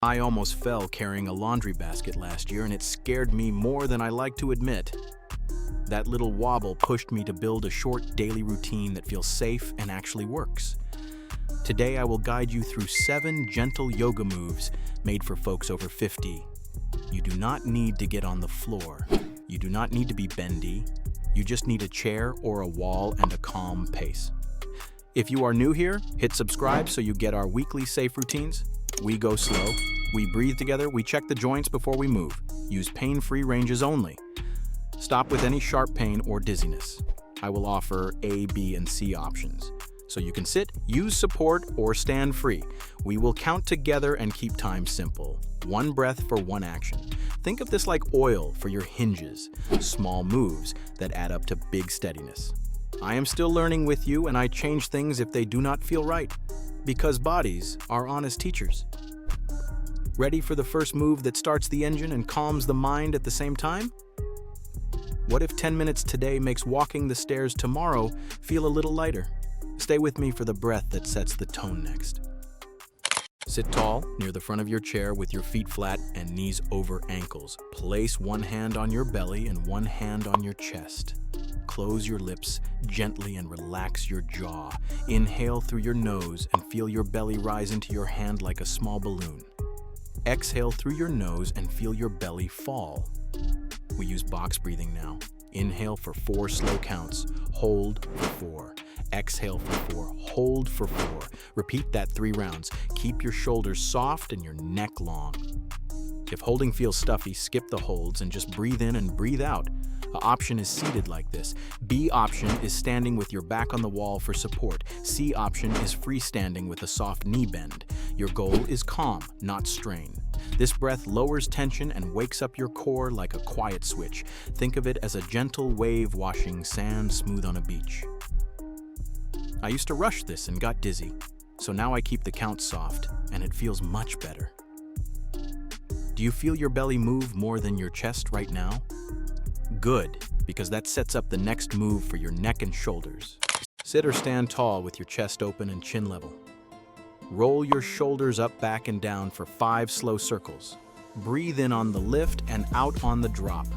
I almost fell carrying a laundry basket last year, and it scared me more than I like to admit. That little wobble pushed me to build a short daily routine that feels safe and actually works. Today I will guide you through 7 gentle yoga moves made for folks over 50. You do not need to get on the floor. You do not need to be bendy. You just need a chair or a wall and a calm pace. If you are new here, hit subscribe so you get our weekly safe routines. We go slow, we breathe together, we check the joints before we move. Use pain-free ranges only. Stop with any sharp pain or dizziness. I will offer A, B, and C options. So you can sit, use support, or stand free. We will count together and keep time simple. 1 breath for 1 action. Think of this like oil for your hinges, small moves that add up to big steadiness. I am still learning with you, and I change things if they do not feel right, because bodies are honest teachers. Ready for the first move that starts the engine and calms the mind at the same time? What if 10 minutes today makes walking the stairs tomorrow feel a little lighter? Stay with me for the breath that sets the tone next. Sit tall near the front of your chair with your feet flat and knees over ankles. Place 1 hand on your belly and 1 hand on your chest. Close your lips gently and relax your jaw. Inhale through your nose and feel your belly rise into your hand like a small balloon. Exhale through your nose and feel your belly fall. We use box breathing now. Inhale for 4 slow counts. Hold for 4. Exhale for 4. Hold for 4. Repeat that 3 rounds. Keep your shoulders soft and your neck long. If holding feels stuffy, skip the holds and just breathe in and breathe out. The option is seated like this. B option is standing with your back on the wall for support. C option is freestanding with a soft knee bend. Your goal is calm, not strain. This breath lowers tension and wakes up your core like a quiet switch. Think of it as a gentle wave washing sand smooth on a beach. I used to rush this and got dizzy, so now I keep the count soft, and it feels much better. Do you feel your belly move more than your chest right now? Good, because that sets up the next move for your neck and shoulders. Sit or stand tall with your chest open and chin level. Roll your shoulders up, back, and down for 5 slow circles. Breathe in on the lift and out on the drop.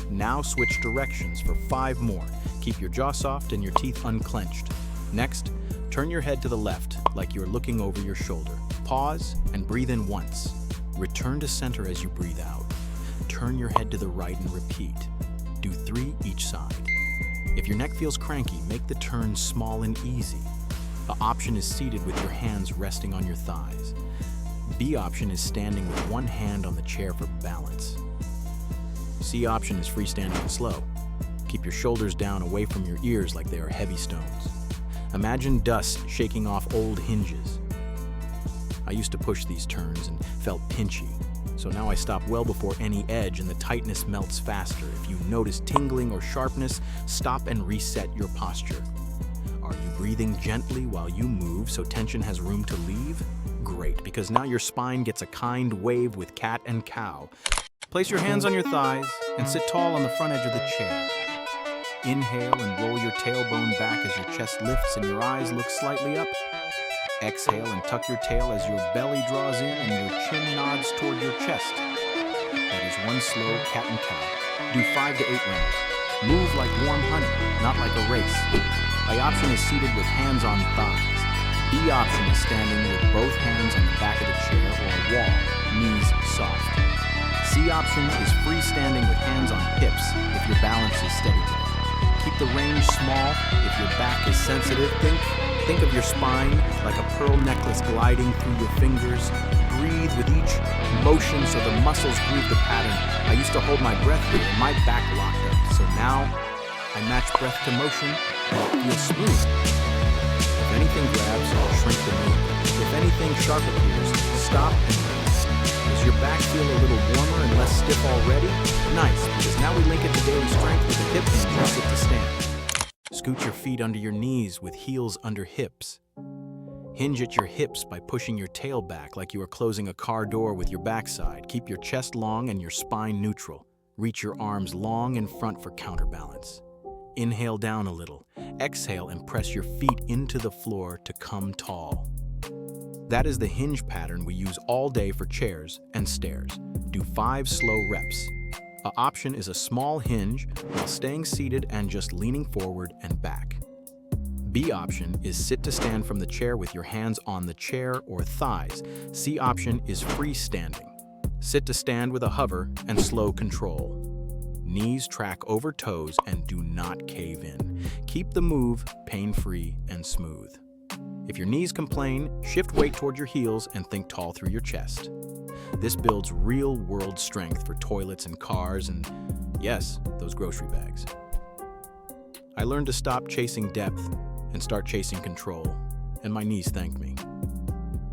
Now switch directions for 5 more. Keep your jaw soft and your teeth unclenched. Next, turn your head to the left, like you're looking over your shoulder. Pause and breathe in once. Return to center as you breathe out. Turn your head to the right and repeat. Do 3 each side. If your neck feels cranky, make the turn small and easy. The option is seated with your hands resting on your thighs. B option is standing with 1 hand on the chair for balance. C option is freestanding and slow. Keep your shoulders down away from your ears like they are heavy stones. Imagine dust shaking off old hinges. I used to push these turns and felt pinchy, so now I stop well before any edge and the tightness melts faster. If you notice tingling or sharpness, stop and reset your posture. Are you breathing gently while you move so tension has room to leave? Great, because now your spine gets a kind wave with cat and cow. Place your hands on your thighs and sit tall on the front edge of the chair. Inhale and roll your tailbone back as your chest lifts and your eyes look slightly up. Exhale and tuck your tail as your belly draws in and your chin nods toward your chest. That is 1 slow cat and cow. Do 5 to 8 rounds. Move like warm honey, not like a race. A option is seated with hands on thighs. B option is standing with both hands on the back of the chair or a wall, knees soft. C option is freestanding with hands on hips if your balance is steady today. Keep the range small if your back is sensitive. Think of your spine like a pearl necklace gliding through your fingers. Breathe with each motion so the muscles groove the pattern. I used to hold my breath here and my back locked up, so now I match breath to motion and it feels smooth. If anything grabs, I'll shrink the move. If anything sharp appears, stop and release. Does your back feel a little warmer and less stiff already? Nice, because now we link it to daily strength with a hip hinge and sit to stand. Scoot your feet under your knees with heels under hips. Hinge at your hips by pushing your tail back like you are closing a car door with your backside. Keep your chest long and your spine neutral. Reach your arms long in front for counterbalance. Inhale down a little. Exhale and press your feet into the floor to come tall. That is the hinge pattern we use all day for chairs and stairs. Do 5 slow reps. A option is a small hinge while staying seated and just leaning forward and back. B option is sit to stand from the chair with your hands on the chair or thighs. C option is freestanding. Sit to stand with a hover and slow control. Knees track over toes and do not cave in. Keep the move pain-free and smooth. If your knees complain, shift weight toward your heels and think tall through your chest. This builds real-world strength for toilets and cars and, yes, those grocery bags. I learned to stop chasing depth and start chasing control, and my knees thanked me.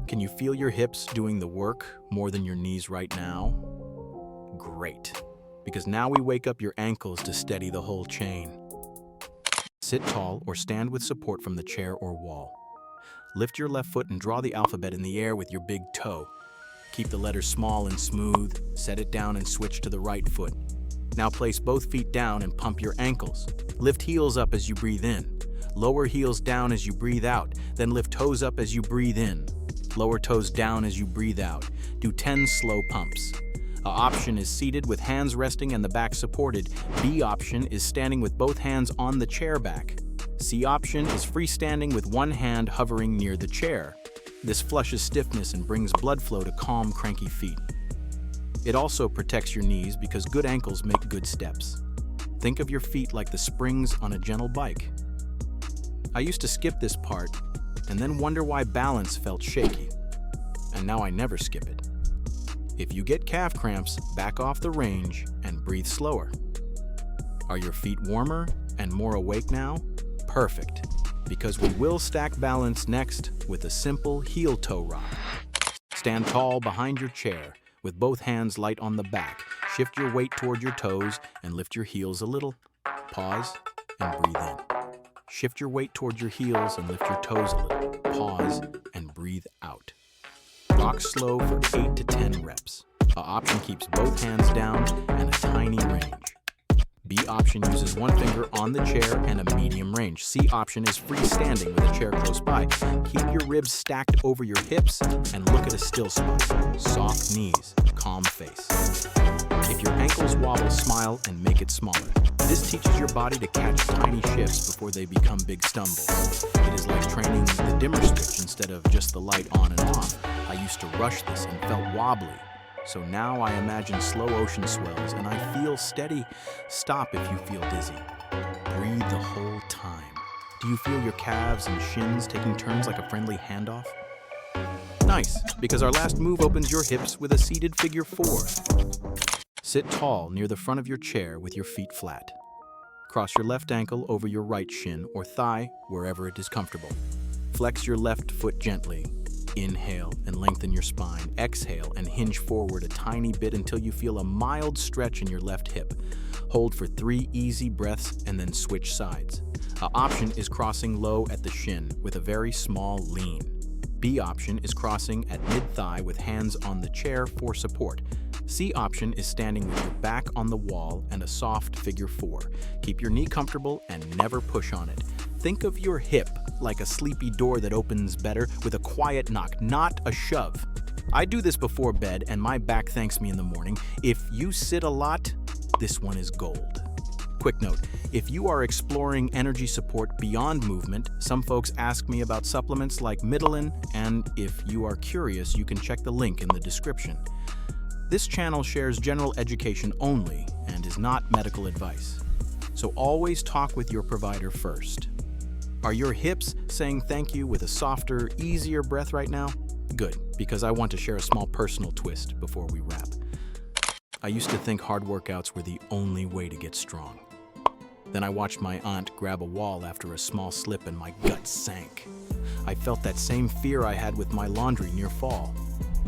Can you feel your hips doing the work more than your knees right now? Great, because now we wake up your ankles to steady the whole chain. Sit tall or stand with support from the chair or wall. Lift your left foot and draw the alphabet in the air with your big toe. Keep the letters small and smooth, set it down and switch to the right foot. Now place both feet down and pump your ankles. Lift heels up as you breathe in. Lower heels down as you breathe out, then lift toes up as you breathe in. Lower toes down as you breathe out. Do 10 slow pumps. A option is seated with hands resting and the back supported. B option is standing with both hands on the chair back. C option is freestanding with one hand hovering near the chair. This flushes stiffness and brings blood flow to calm, cranky feet. It also protects your knees because good ankles make good steps. Think of your feet like the springs on a gentle bike. I used to skip this part and then wonder why balance felt shaky. And now I never skip it. If you get calf cramps, back off the range and breathe slower. Are your feet warmer and more awake now? Perfect, because we will stack balance next with a simple heel-toe rock. Stand tall behind your chair with both hands light on the back. Shift your weight toward your toes and lift your heels a little. Pause and breathe in. Shift your weight toward your heels and lift your toes a little. Pause and breathe out. Rock slow for 8 to 10 reps. A option keeps both hands down and a tiny range. B option uses one finger on the chair and a medium range. C option is freestanding with a chair close by. Keep your ribs stacked over your hips and look at a still spot. Soft knees, calm face. If your ankles wobble, smile and make it smaller. This teaches your body to catch tiny shifts before they become big stumbles. It is like training the dimmer switch instead of just the light on and off. I used to rush this and felt wobbly. So now I imagine slow ocean swells and I feel steady. Stop if you feel dizzy. Breathe the whole time. Do you feel your calves and shins taking turns like a friendly handoff? Nice, because our last move opens your hips with a seated figure 4. Sit tall near the front of your chair with your feet flat. Cross your left ankle over your right shin or thigh, wherever it is comfortable. Flex your left foot gently. Inhale and lengthen your spine. Exhale and hinge forward a tiny bit until you feel a mild stretch in your left hip. Hold for 3 easy breaths and then switch sides. A option is crossing low at the shin with a very small lean. B option is crossing at mid-thigh with hands on the chair for support. C option is standing with your back on the wall and a soft figure 4. Keep your knee comfortable and never push on it. Think of your hip like a sleepy door that opens better with a quiet knock, not a shove. I do this before bed and my back thanks me in the morning. If you sit a lot, this one is gold. Quick note, if you are exploring energy support beyond movement, some folks ask me about supplements like Mitolyn, and if you are curious, you can check the link in the description. This channel shares general education only and is not medical advice. So always talk with your provider first. Are your hips saying thank you with a softer, easier breath right now? Good, because I want to share a small personal twist before we wrap. I used to think hard workouts were the only way to get strong. Then I watched my aunt grab a wall after a small slip and my gut sank. I felt that same fear I had with my laundry near fall.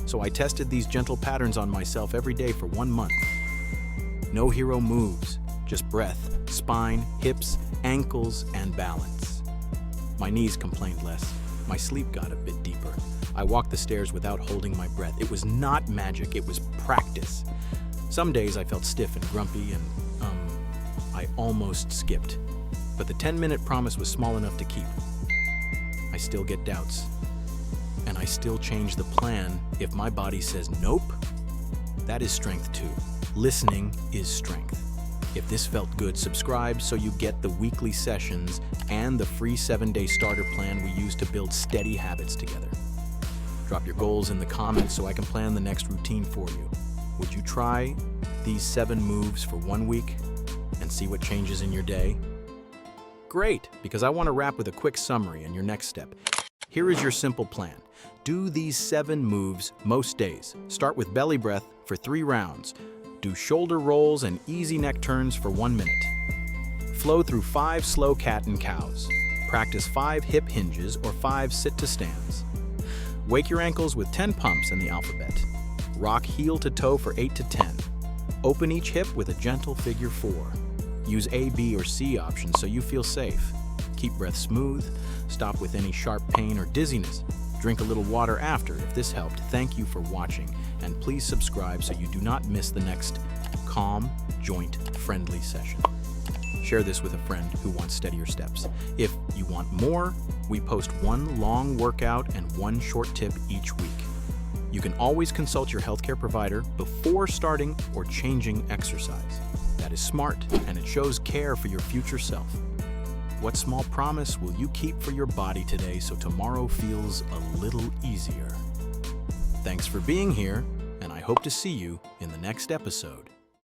So I tested these gentle patterns on myself every day for 1 month. No hero moves, just breath, spine, hips, ankles, and balance. My knees complained less. My sleep got a bit deeper. I walked the stairs without holding my breath. It was not magic, it was practice. Some days I felt stiff and grumpy and, I almost skipped. But the 10-minute promise was small enough to keep. I still get doubts. and I still change the plan if my body says nope. That is strength too. Listening is strength. If this felt good, subscribe so you get the weekly sessions and the free 7-day starter plan we use to build steady habits together. Drop your goals in the comments so I can plan the next routine for you. Would you try these 7 moves for 1 week and see what changes in your day? Great, because I want to wrap with a quick summary and your next step. Here is your simple plan. Do these 7 moves most days. Start with belly breath for 3 rounds. Do shoulder rolls and easy neck turns for 1 minute. Flow through 5 slow cat and cows. Practice 5 hip hinges or 5 sit-to-stands. Wake your ankles with 10 pumps in the alphabet. Rock heel to toe for 8 to 10. Open each hip with a gentle figure 4. Use A, B, or C options so you feel safe. Keep breath smooth. Stop with any sharp pain or dizziness. Drink a little water after if this helped. Thank you for watching, and please subscribe so you do not miss the next calm, joint-friendly session. Share this with a friend who wants steadier steps. If you want more, we post 1 long workout and 1 short tip each week. You can always consult your healthcare provider before starting or changing exercise. That is smart, and it shows care for your future self. What small promise will you keep for your body today so tomorrow feels a little easier? Thanks for being here, and I hope to see you in the next episode.